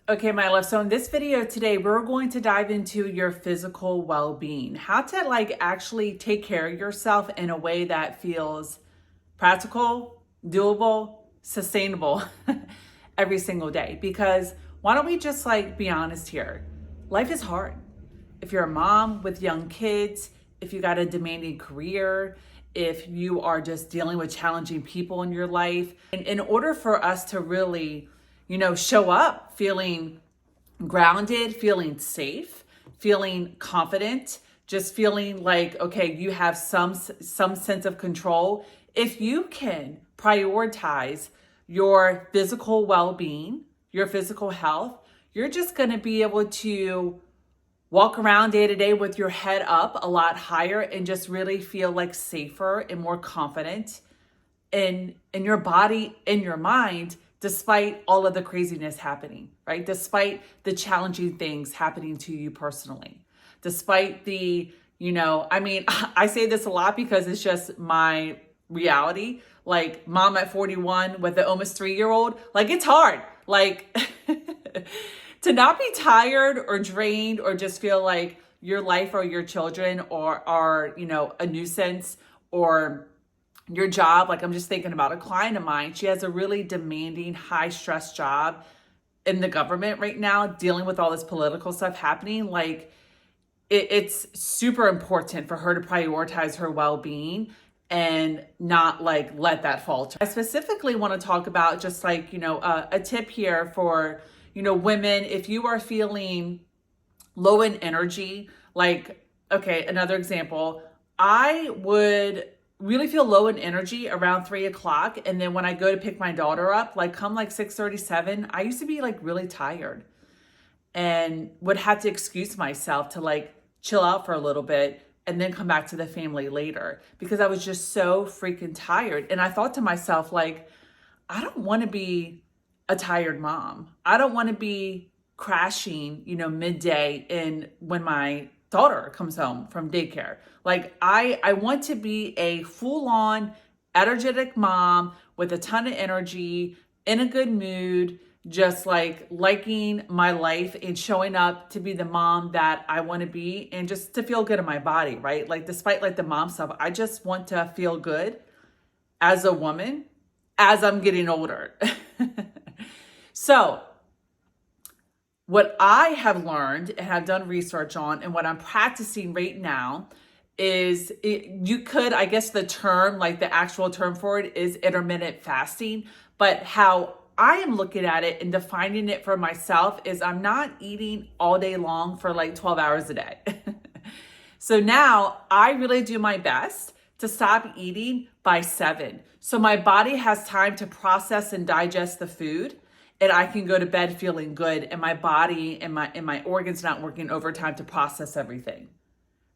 Okay, my love. So in this video today, we're going to dive into your physical well-being, how to actually take care of yourself in a way that feels practical, doable, sustainable every single day. Because why don't we just be honest here? Life is hard. If you're a mom with young kids, if you got a demanding career, if you are just dealing with challenging people in your life, and in order for us to really show up feeling grounded, feeling safe, feeling confident, just feeling like, okay, you have some sense of control. If you can prioritize your physical well-being, your physical health, you're just going to be able to walk around day to day with your head up a lot higher and just really feel safer and more confident in your body, in your mind, despite all of the craziness happening, right? Despite the challenging things happening to you personally, despite the, I say this a lot because it's just my reality. Like mom at 41 with an almost 3-year-old, it's hard. To not be tired or drained or just feel like your life or your children are a nuisance, or your job. I'm just thinking about a client of mine. She has a really demanding, high stress job in the government right now, dealing with all this political stuff happening. It's super important for her to prioritize her well-being and not let that falter. I specifically want to talk about just a tip here for, women. If you are feeling low in energy, okay, another example, I would really feel low in energy around 3 o'clock. And then when I go to pick my daughter up, come 6:37, I used to be really tired and would have to excuse myself to chill out for a little bit and then come back to the family later because I was just so freaking tired. And I thought to myself, I don't want to be a tired mom. I don't want to be crashing, midday when my daughter comes home from daycare. I want to be a full-on energetic mom with a ton of energy, in a good mood, just liking my life and showing up to be the mom that I want to be and just to feel good in my body, right? Despite the mom stuff, I just want to feel good as a woman as I'm getting older. So what I have learned and have done research on, and what I'm practicing right now is I guess the term, the actual term for it is intermittent fasting. But how I am looking at it and defining it for myself is I'm not eating all day long for 12 hours a day. So now I really do my best to stop eating by 7. So my body has time to process and digest the food, and I can go to bed feeling good, and my body and my organs not working overtime to process everything.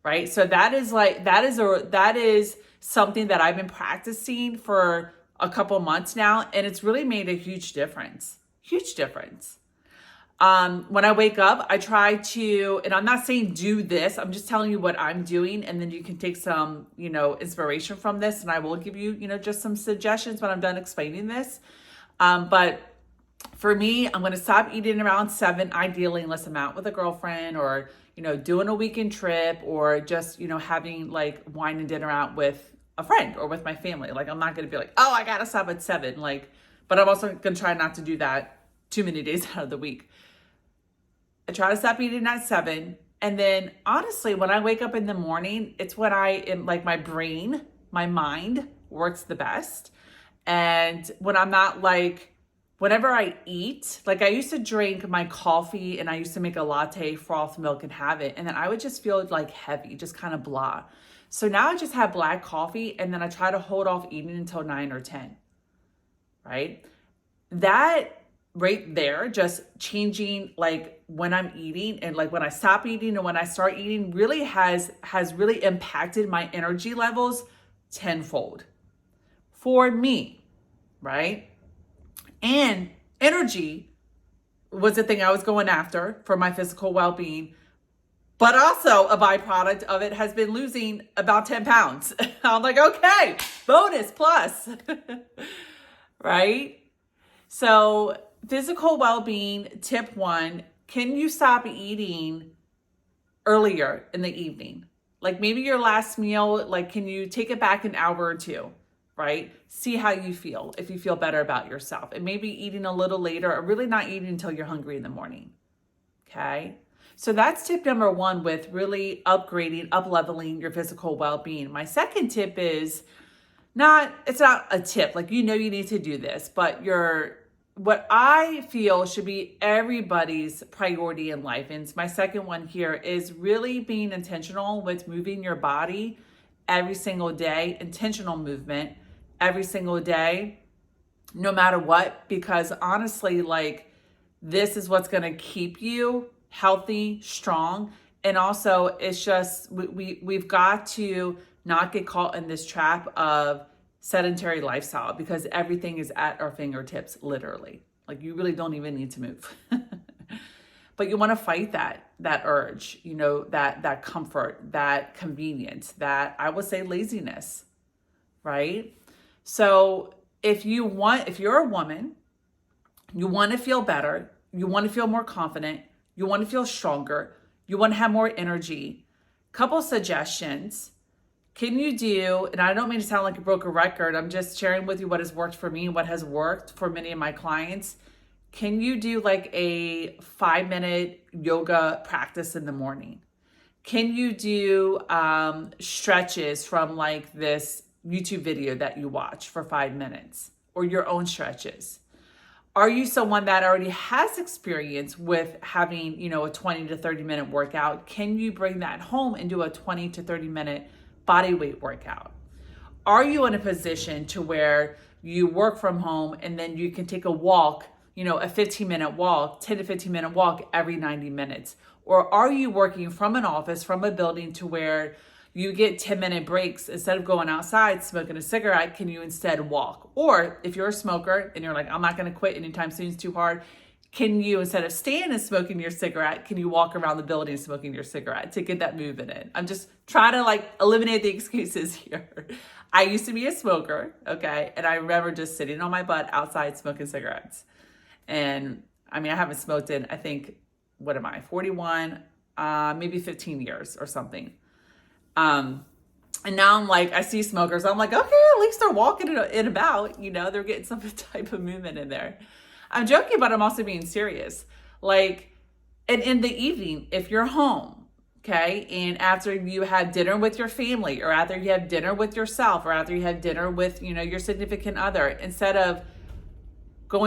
Right? So that is something that I've been practicing for a couple months now, and it's really made a huge difference. Huge difference. When I wake up, I try to, and I'm not saying do this, I'm just telling you what I'm doing, and then you can take some, inspiration from this, and I will give you, just some suggestions when I'm done explaining this. But for me, I'm going to stop eating around 7, ideally, unless I'm out with a girlfriend or, doing a weekend trip, or just, having wine and dinner out with a friend or with my family. I'm not going to be oh, I got to stop at 7. But I'm also going to try not to do that too many days out of the week. I try to stop eating at 7. And then honestly, when I wake up in the morning, it's when I am my brain, my mind works the best. And when I'm not whenever I eat, I used to drink my coffee and I used to make a latte, froth milk, and have it. And then I would just feel heavy, just kind of blah. So now I just have black coffee, and then I try to hold off eating until 9 or 10, right? That right there, just changing when I'm eating and when I stop eating and when I start eating really has really impacted my energy levels tenfold for me, right? And energy was the thing I was going after for my physical well-being. But also a byproduct of it has been losing about 10 pounds. I'm okay, bonus plus, right? So physical well-being, tip one, can you stop eating earlier in the evening? Like maybe your last meal, like can you take it back an hour or two, right? See how you feel, if you feel better about yourself. And maybe eating a little later or really not eating until you're hungry in the morning, okay? So that's tip number one with really upgrading, up-leveling your physical well-being. My second tip is it's not a tip, like you need to do this, but what I feel should be everybody's priority in life, and my second one here is really being intentional with moving your body every single day, intentional movement every single day, no matter what, because honestly, like this is what's going to keep you healthy, strong. And also it's just, we've got to not get caught in this trap of sedentary lifestyle because everything is at our fingertips, literally. Like you really don't even need to move. But you want to fight that urge, that comfort, that convenience, that I would say laziness, right? So if you're a woman, you want to feel better, you want to feel more confident, you want to feel stronger, you want to have more energy. Couple suggestions. Can you do, and I don't mean to sound like a broken record, I'm just sharing with you what has worked for me, what has worked for many of my clients. Can you do like a 5-minute yoga practice in the morning? Can you do stretches from like this YouTube video that you watch for 5 minutes, or your own stretches? Are you someone that already has experience with having, a 20 to 30 minute workout? Can you bring that home and do a 20 to 30 minute body weight workout? Are you in a position to where you work from home and then you can take a walk, a 15-minute walk, 10 to 15-minute walk every 90 minutes? Or are you working from an office, from a building to where you get 10-minute breaks? Instead of going outside smoking a cigarette, can you instead walk? Or if you're a smoker and you're like, I'm not going to quit anytime soon, it's too hard, can you, instead of staying and smoking your cigarette, can you walk around the building smoking your cigarette to get that movement in? I'm just trying to eliminate the excuses here. I used to be a smoker, okay? And I remember just sitting on my butt outside smoking cigarettes. And I haven't smoked in, I think, 41, maybe 15 years or something. And now I'm like, I see smokers, I'm like, okay, at least they're walking in about, they're getting some type of movement in there. I'm joking, but I'm also being serious. And in the evening, if you're home, okay, and after you have dinner with your family, or after you have dinner with yourself, or after you have dinner with, your significant other, instead of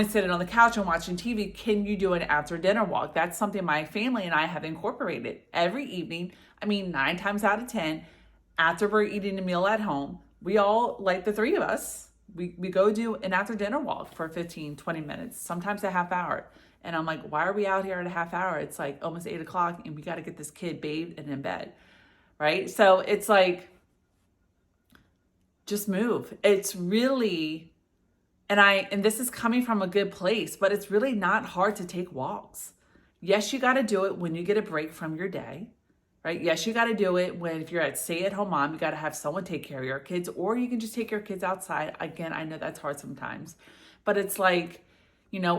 sitting on the couch and watching TV, can you do an after dinner walk? That's something my family and I have incorporated every evening. 9 times out of 10, after we're eating a meal at home, we all, like the three of us, we go do an after dinner walk for 15, 20 minutes, sometimes a half hour. And I'm like, why are we out here at a half hour? It's like almost 8 o'clock and we got to get this kid bathed and in bed, right? So it's like, just move. It's really, and this is coming from a good place, but it's really not hard to take walks. Yes, you got to do it when you get a break from your day, right? Yes, you got to do it if you're at stay-at-home mom, you got to have someone take care of your kids, or you can just take your kids outside. Again, I know that's hard sometimes, but it's like,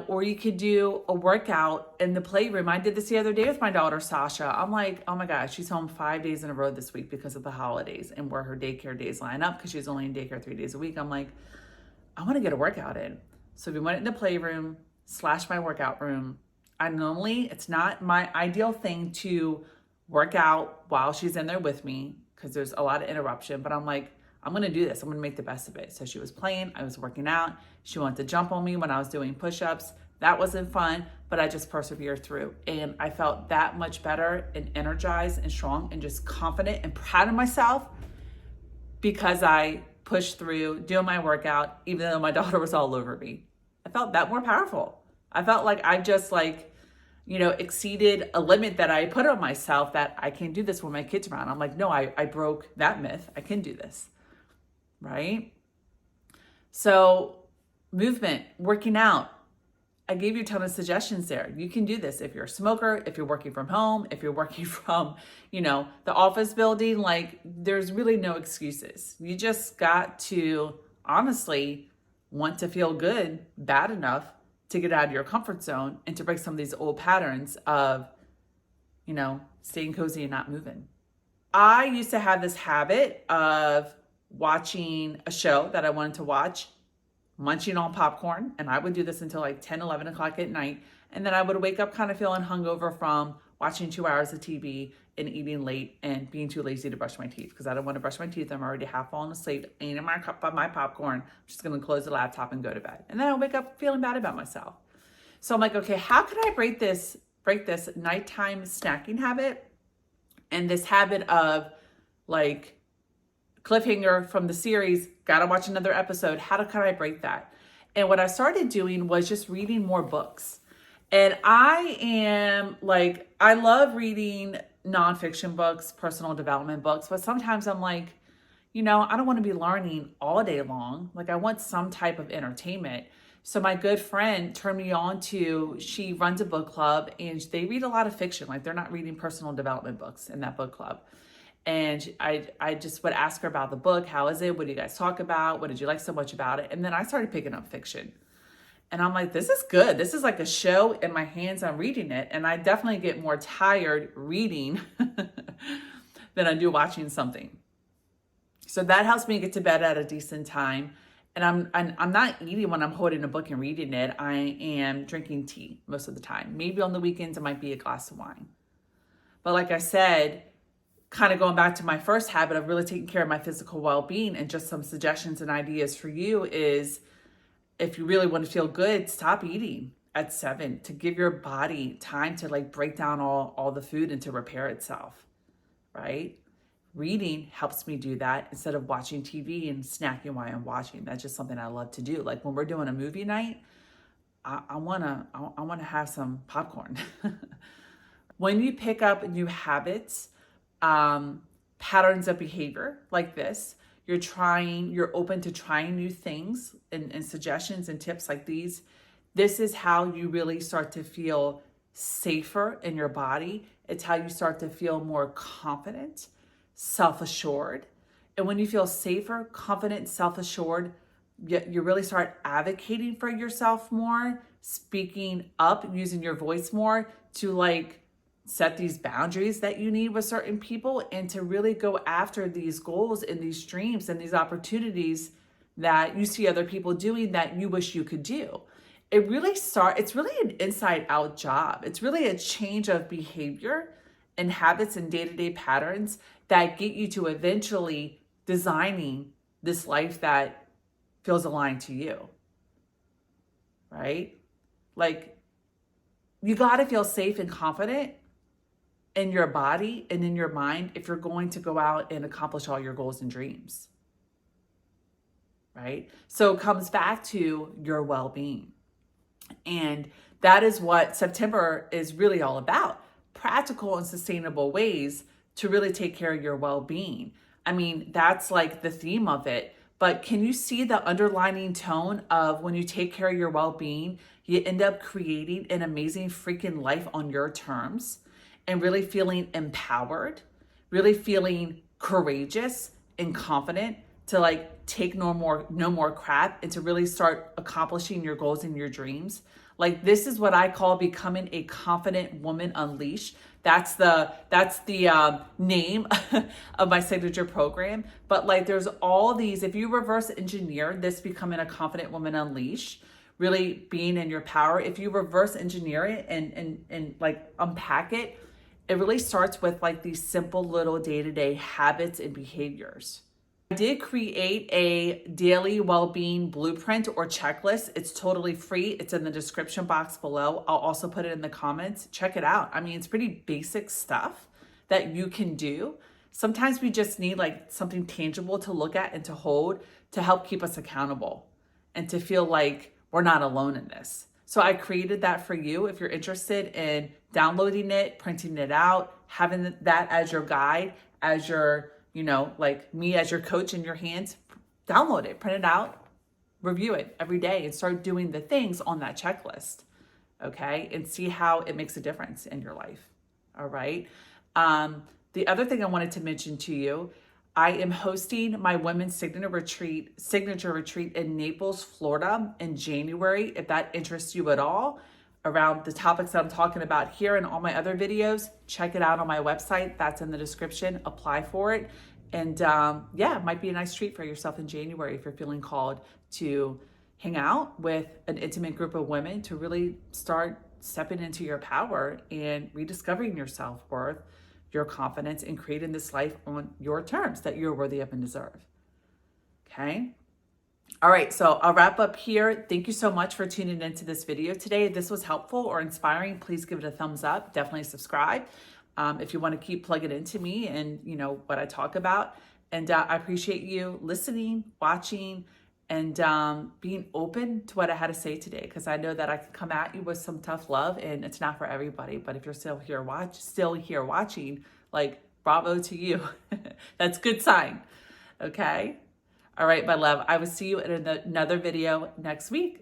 or you could do a workout in the playroom. I did this the other day with my daughter, Sasha. I'm like, oh my gosh, she's home 5 days in a row this week because of the holidays and where her daycare days line up, because she's only in daycare 3 days a week. I'm like, I want to get a workout in. So we went in the playroom / my workout room. It's not my ideal thing to work out while she's in there with me because there's a lot of interruption, but I'm like, I'm going to do this. I'm going to make the best of it. So she was playing, I was working out. She wanted to jump on me when I was doing push-ups. That wasn't fun, but I just persevered through. And I felt that much better and energized and strong and just confident and proud of myself because I pushed through doing my workout, even though my daughter was all over me. I felt that more powerful. I felt like I just exceeded a limit that I put on myself, that I can't do this when my kids around. I'm like, no, I broke that myth. I can do this, right? So movement, working out. I gave you a ton of suggestions there. You can do this if you're a smoker, if you're working from home, if you're working from, the office building. There's really no excuses. You just got to honestly want to feel good bad enough to get out of your comfort zone and to break some of these old patterns of, staying cozy and not moving. I used to have this habit of watching a show that I wanted to watch, munching on popcorn, and I would do this until like 10, 11 o'clock at night. And then I would wake up kind of feeling hungover from watching 2 hours of TV and eating late and being too lazy to brush my teeth because I don't want to brush my teeth. I'm already half falling asleep, eating my cup of my popcorn. I'm just going to close the laptop and go to bed. And then I wake up feeling bad about myself. So I'm like, okay, how can I break this nighttime snacking habit and this habit of like cliffhanger from the series, gotta watch another episode. Can I break that? And what I started doing was just reading more books. And I love reading nonfiction books, personal development books, but sometimes I'm like, I don't want to be learning all day long. Like I want some type of entertainment. So my good friend turned me on to, she runs a book club and they read a lot of fiction. Like they're not reading personal development books in that book club. And I just would ask her about the book. How is it? What do you guys talk about? What did you like so much about it? And then I started picking up fiction. And I'm like, this is good. This is like a show in my hands. I'm reading it. And I definitely get more tired reading than I do watching something. So that helps me get to bed at a decent time. And I'm not eating when I'm holding a book and reading it. I am drinking tea most of the time. Maybe on the weekends, it might be a glass of wine. But like I said, kind of going back to my first habit of really taking care of my physical well-being, and just some suggestions and ideas for you is, if you really want to feel good, stop eating at 7 to give your body time to like break down all the food and to repair itself, right? Reading helps me do that instead of watching TV and snacking while I'm watching. That's just something I love to do. Like when we're doing a movie night, I wanna have some popcorn. When you pick up new habits, patterns of behavior like this, you're open to trying new things and suggestions and tips like these. This is how you really start to feel safer in your body. It's how you start to feel more confident, self-assured. And when you feel safer, confident, self-assured, you really start advocating for yourself more, speaking up, using your voice more to like set these boundaries that you need with certain people, and to really go after these goals and these dreams and these opportunities that you see other people doing that you wish you could do. It's really an inside out job. It's really a change of behavior and habits and day-to-day patterns that get you to eventually designing this life that feels aligned to you, right? Like you got to feel safe and confident in your body and in your mind if you're going to go out and accomplish all your goals and dreams, right? So it comes back to your well-being. And that is what September is really all about. Practical and sustainable ways to really take care of your well-being. I mean, that's like the theme of it. But can you see the underlining tone of when you take care of your well-being, you end up creating an amazing freaking life on your terms, and really feeling empowered, really feeling courageous and confident to like take no more crap and to really start accomplishing your goals and your dreams. Like this is what I call becoming a confident woman unleashed. That's the name of my signature program. But like there's all these, if you reverse engineer this becoming a confident woman unleashed, really being in your power, if you reverse engineer it and like unpack it, it really starts with like these simple little day-to-day habits and behaviors. I did create a daily well-being blueprint or checklist. It's totally free. It's in the description box below. I'll also put it in the comments. Check it out. I mean, it's pretty basic stuff that you can do. Sometimes we just need like something tangible to look at and to hold to help keep us accountable and to feel like we're not alone in this. So I created that for you. If you're interested in downloading it, printing it out, having that as your guide, as your, like me as your coach in your hands, download it, print it out, review it every day and start doing the things on that checklist, okay? And see how it makes a difference in your life, all right? The other thing I wanted to mention to you, I am hosting my women's signature retreat in Naples, Florida in January. If that interests you at all, around the topics that I'm talking about here and all my other videos, check it out on my website. That's in the description. Apply for it. And yeah, it might be a nice treat for yourself in January if you're feeling called to hang out with an intimate group of women to really start stepping into your power and rediscovering your self-worth, your confidence, and creating this life on your terms that you're worthy of and deserve. Okay? All right, so I'll wrap up here. Thank you so much for tuning into this video today. If this was helpful or inspiring, please give it a thumbs up. Definitely subscribe if you want to keep plugging into me and what I talk about. And I appreciate you listening, watching, and being open to what I had to say today, because I know that I can come at you with some tough love, and it's not for everybody. But if you're still here watching, like, bravo to you. That's a good sign. Okay. All right, my love. I will see you in another video next week.